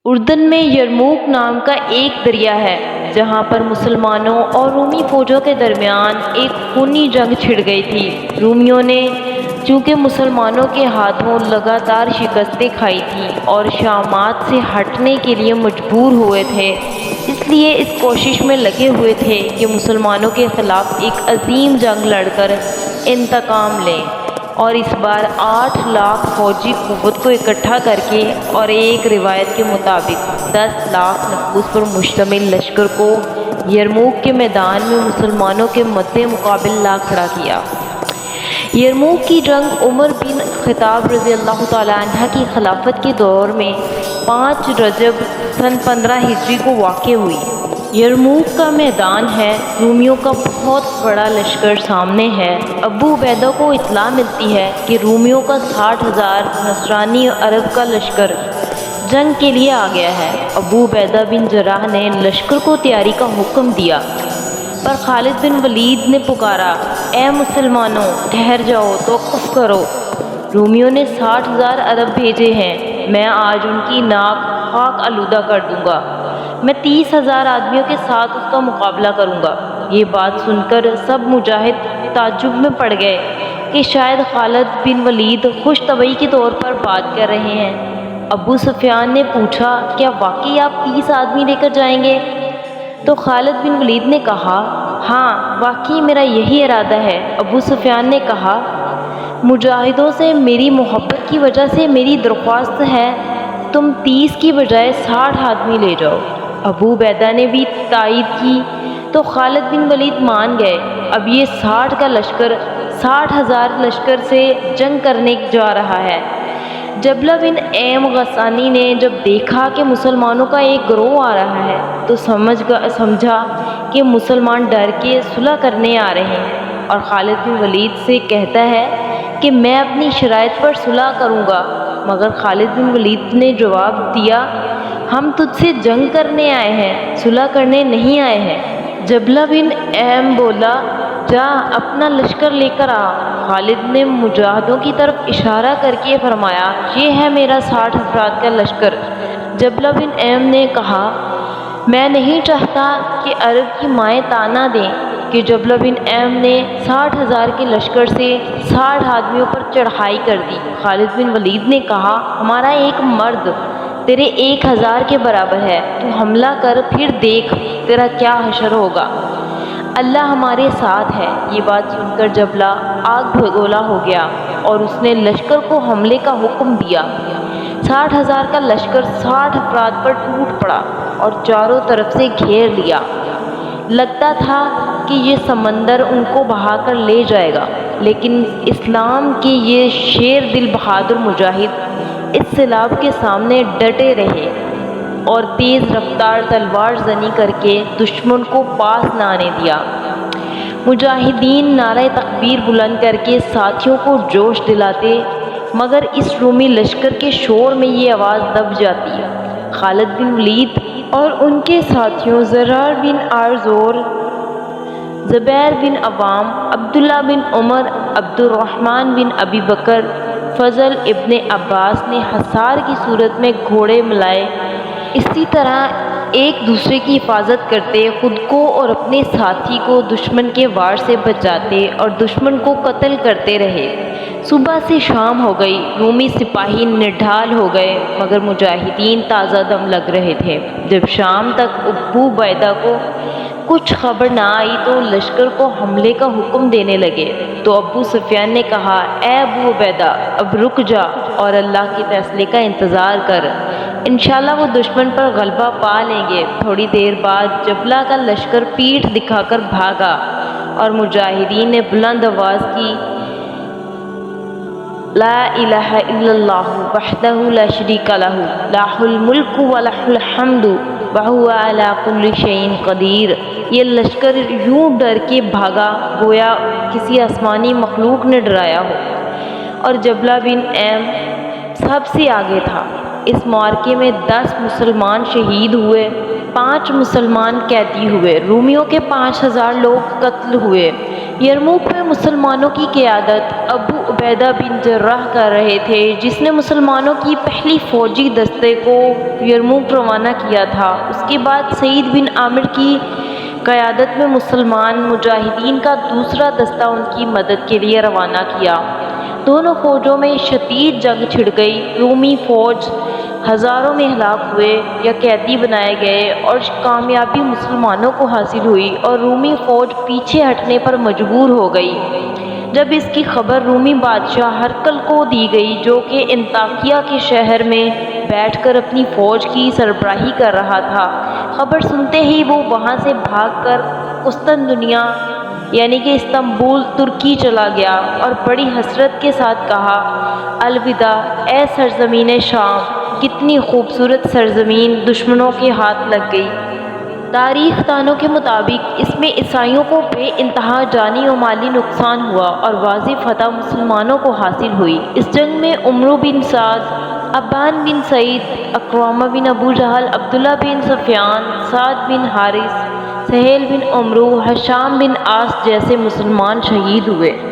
اردن میں یرموک نام کا ایک دریا ہے جہاں پر مسلمانوں اور رومی فوجوں کے درمیان ایک خونی جنگ چھڑ گئی تھی۔ رومیوں نے چونکہ مسلمانوں کے ہاتھوں لگاتار شکستیں کھائی تھیں اور شامات سے ہٹنے کے لیے مجبور ہوئے تھے، اس لیے اس کوشش میں لگے ہوئے تھے کہ مسلمانوں کے خلاف ایک عظیم جنگ لڑ کر انتقام لیں، اور اس بار 8 لاکھ فوجی قوت کو اکٹھا کر کے اور ایک روایت کے مطابق 10 لاکھ نفوس پر مشتمل لشکر کو یرموک کے میدان میں مسلمانوں کے مد مقابل لا کھڑا کیا۔ یرموک کی جنگ عمر بن خطاب رضی اللہ تعالیٰ عنہ کی خلافت کے دور میں 5 رجب سن 15 ہجری کو واقع ہوئی۔ یرموک کا میدان ہے، رومیوں کا بہت بڑا لشکر سامنے ہے۔ ابو عبیدہ کو اطلاع ملتی ہے کہ رومیوں کا 60,000 نصرانی عرب کا لشکر جنگ کے لیے آ گیا ہے۔ ابو عبیدہ بن جراح نے لشکر کو تیاری کا حکم دیا، پر خالد بن ولید نے پکارا، اے مسلمانوں، ٹھہر جاؤ، توقف کرو۔ رومیوں نے 60,000 عرب بھیجے ہیں، میں آج ان کی ناک خاک آلودہ کر دوں گا، میں 30,000 آدمیوں کے ساتھ اس کا مقابلہ کروں گا۔ یہ بات سن کر سب مجاہد تعجب میں پڑ گئے کہ شاید خالد بن ولید خوش طبعی کے طور پر بات کر رہے ہیں۔ ابو سفیان نے پوچھا، کیا واقعی آپ 30 آدمی لے کر جائیں گے؟ تو خالد بن ولید نے کہا، ہاں واقعی میرا یہی ارادہ ہے۔ ابو سفیان نے کہا، مجاہدوں سے میری محبت کی وجہ سے میری درخواست ہے، تم 30 کی بجائے 60 آدمی لے جاؤ۔ ابو عبیدہ نے بھی تائید کی تو خالد بن ولید مان گئے۔ اب یہ 60 کا لشکر 60,000 لشکر سے جنگ کرنے جا رہا ہے۔ جبلہ بن ایم غسانی نے جب دیکھا کہ مسلمانوں کا ایک گروہ آ رہا ہے تو سمجھا کہ مسلمان ڈر کے صلح کرنے آ رہے ہیں، اور خالد بن ولید سے کہتا ہے کہ میں اپنی شرائط پر صلح کروں گا، مگر خالد بن ولید نے جواب دیا، ہم تجھ سے جنگ کرنے آئے ہیں، صلح کرنے نہیں آئے ہیں۔ جبلہ بن ایم بولا، جا اپنا لشکر لے کر آ۔ خالد نے مجاہدوں کی طرف اشارہ کر کے فرمایا، یہ ہے میرا 60 افراد کا لشکر۔ جبلہ بن ایم نے کہا، میں نہیں چاہتا کہ عرب کی مائیں تانا دیں کہ جبلہ بن ایم نے 60,000 کے لشکر سے 60 آدمیوں پر چڑھائی کر دی۔ خالد بن ولید نے کہا، ہمارا ایک مرد تیرے 1,000 کے برابر ہے، تو حملہ کر، پھر دیکھ تیرا کیا حشر ہوگا، اللہ ہمارے ساتھ ہے۔ یہ بات سن کر جبلہ آگ بگولا ہو گیا اور اس نے لشکر کو حملے کا حکم دیا۔ 60,000 کا لشکر 60 افراد پر ٹوٹ پڑا اور چاروں طرف سے گھیر لیا۔ لگتا تھا کہ یہ سمندر ان کو بہا کر لے جائے گا، لیکن اسلام کے یہ شیر دل بہادر مجاہد اس سیلاب کے سامنے ڈٹے رہے اور تیز رفتار تلوار زنی کر کے دشمن کو پاس نہ آنے دیا۔ مجاہدین نعرہ تکبیر بلند کر کے ساتھیوں کو جوش دلاتے، مگر اس رومی لشکر کے شور میں یہ آواز دب جاتی۔ خالد بن ولید اور ان کے ساتھیوں زرار بن آرزور، زبیر بن عوام، عبداللہ بن عمر، عبد الرحمن بن ابی بکر، فضل ابن عباس نے حصار کی صورت میں گھوڑے ملائے، اسی طرح ایک دوسرے کی حفاظت کرتے، خود کو اور اپنے ساتھی کو دشمن کے وار سے بچاتے اور دشمن کو قتل کرتے رہے۔ صبح سے شام ہو گئی، رومی سپاہی نڈھال ہو گئے، مگر مجاہدین تازہ دم لگ رہے تھے۔ جب شام تک ابو عبیدہ کو کچھ خبر نہ آئی تو لشکر کو حملے کا حکم دینے لگے، تو ابو سفیان نے کہا، اے ابو عبیدہ، اب رک جا اور اللہ کے فیصلے کا انتظار کر، انشاءاللہ وہ دشمن پر غلبہ پا لیں گے۔ تھوڑی دیر بعد جبلہ کا لشکر پیٹھ دکھا کر بھاگا اور مجاہدین نے بلند آواز کی، لا الہ الا اللہ وحدہ لا شریک لہ، لہ الملک و لہ الحمد وہو علی کل شیء قدیر۔ یہ لشکر یوں ڈر کے بھاگا گویا کسی آسمانی مخلوق نے ڈرایا ہو، اور جبلہ بن ایم سب سے آگے تھا۔ اس معرکے میں 10 مسلمان شہید ہوئے، 5 مسلمان قیدی ہوئے، رومیوں کے 5,000 لوگ قتل ہوئے۔ یرموک میں مسلمانوں کی قیادت ابو عبیدہ بن جراح کر رہے تھے، جس نے مسلمانوں کی پہلی فوجی دستے کو یرموک روانہ کیا تھا۔ اس کے بعد سعید بن عامر کی قیادت میں مسلمان مجاہدین کا دوسرا دستہ ان کی مدد کے لیے روانہ کیا۔ دونوں فوجوں میں شدید جنگ چھڑ گئی۔ رومی فوج ہزاروں میں ہلاک ہوئے یا قیدی بنائے گئے اور کامیابی مسلمانوں کو حاصل ہوئی اور رومی فوج پیچھے ہٹنے پر مجبور ہو گئی۔ جب اس کی خبر رومی بادشاہ ہرقل کو دی گئی، جو کہ انطاکیہ کے شہر میں بیٹھ کر اپنی فوج کی سربراہی کر رہا تھا، خبر سنتے ہی وہ وہاں سے بھاگ کر قسطنطنیہ یعنی کہ استنبول ترکی چلا گیا اور بڑی حسرت کے ساتھ کہا، الوداع اے سرزمین شام، کتنی خوبصورت سرزمین دشمنوں کے ہاتھ لگ گئی۔ تاریخ دانوں کے مطابق اس میں عیسائیوں کو بے انتہا جانی و مالی نقصان ہوا اور واضح فتح مسلمانوں کو حاصل ہوئی۔ اس جنگ میں عمرو بن سعد، ابان بن سعید، اکرامہ بن ابو جہل، عبداللہ بن سفیان، سعد بن حارث، سہیل بن عمرو، ہشام بن عاص جیسے مسلمان شہید ہوئے۔